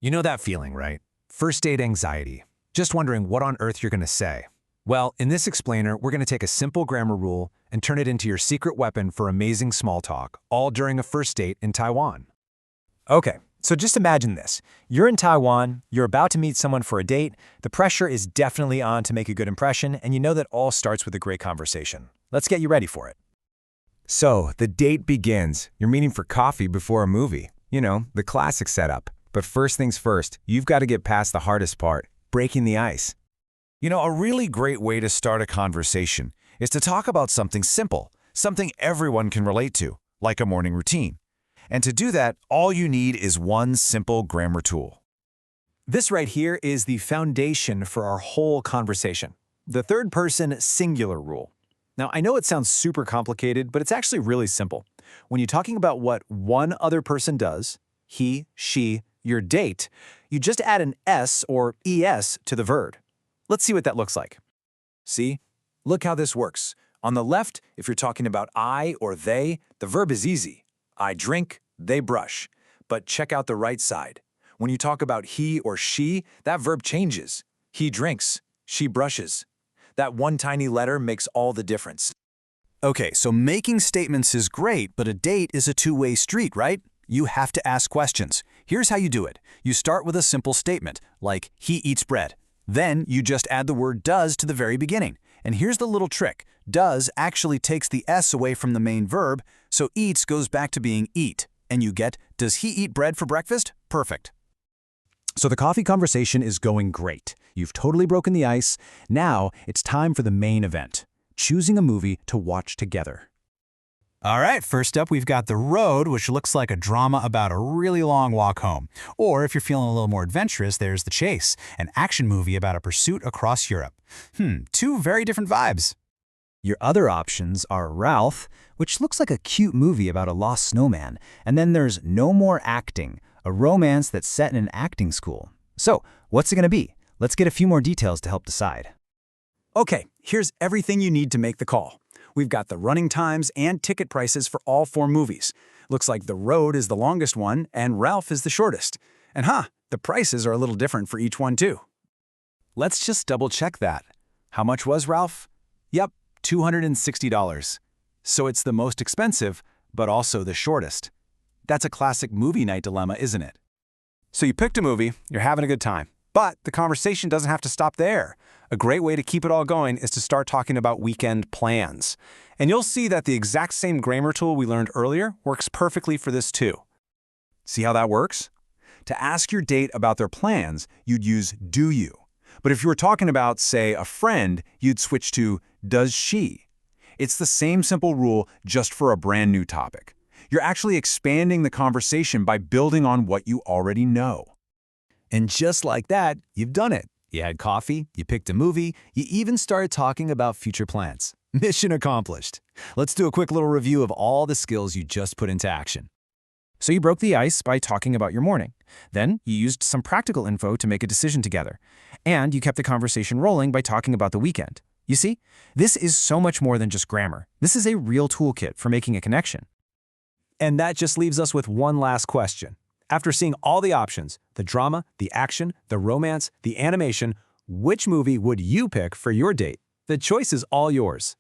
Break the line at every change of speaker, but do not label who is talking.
You know that feeling, right? First date anxiety. Just wondering what on earth you're going to say. Well, in this explainer, we're going to take a simple grammar rule and turn it into your secret weapon for amazing small talk, all during a first date in Taiwan.
Okay, so just imagine this. You're in Taiwan, you're about to meet someone for a date, the pressure is definitely on to make a good impression, and you know that all starts with a great conversation. Let's get you ready for it.
So, the date begins. You're meeting for coffee before a movie. You know, the classic setup. But first things first, you've got to get past the hardest part, breaking the ice.
You know, a really great way to start a conversation is to talk about something simple, something everyone can relate to, like a morning routine. And to do that, all you need is one simple grammar tool.
This right here is the foundation for our whole conversation, the third person singular rule. Now, I know it sounds super complicated, but it's actually really simple. When you're talking about what one other person does, he, she, your date, you just add an S or ES to the verb. Let's see what that looks like. See? Look how this works. On the left, if you're talking about I or they, the verb is easy. I drink, they brush. But check out the right side. When you talk about he or she, that verb changes. He drinks, she brushes. That one tiny letter makes all the difference.
Okay, so making statements is great, but a date is a two-way street, right? You have to ask questions. Here's how you do it. You start with a simple statement, like, he eats bread. Then you just add the word does to the very beginning. And here's the little trick. Does actually takes the S away from the main verb, so eats goes back to being eat. And you get, does he eat bread for breakfast? Perfect.
So the coffee conversation is going great. You've totally broken the ice. Now it's time for the main event, choosing a movie to watch together.
All right, first up, we've got The Road, which looks like a drama about a really long walk home. Or if you're feeling a little more adventurous, there's The Chase, an action movie about a pursuit across Europe. Two very different vibes.
Your other options are Ralph, which looks like a cute movie about a lost snowman, and then there's No More Acting, a romance that's set in an acting school. So, what's it going to be? Let's get a few more details to help decide. Okay, here's everything you need to make the call. We've got the running times and ticket prices for all 4 movies. Looks like The Road is the longest one and Ralph is the shortest. And the prices are a little different for each one too. Let's just double check that. How much was Ralph? Yep, $260. So it's the most expensive, but also the shortest. That's a classic movie night dilemma, isn't it? So you picked a movie, you're having a good time. But the conversation doesn't have to stop there. A great way to keep it all going is to start talking about weekend plans. And you'll see that the exact same grammar tool we learned earlier works perfectly for this too. See how that works? To ask your date about their plans, you'd use do you. But if you were talking about, say, a friend, you'd switch to does she. It's the same simple rule, just for a brand new topic. You're actually expanding the conversation by building on what you already know. And just like that, you've done it. You had coffee, you picked a movie, you even started talking about future plans. Mission accomplished. Let's do a quick little review of all the skills you just put into action. So you broke the ice by talking about your morning. Then you used some practical info to make a decision together. And you kept the conversation rolling by talking about the weekend. You see, this is so much more than just grammar. This is a real toolkit for making a connection. And that just leaves us with one last question. After seeing all the options, the drama, the action, the romance, the animation, which movie would you pick for your date? The choice is all yours.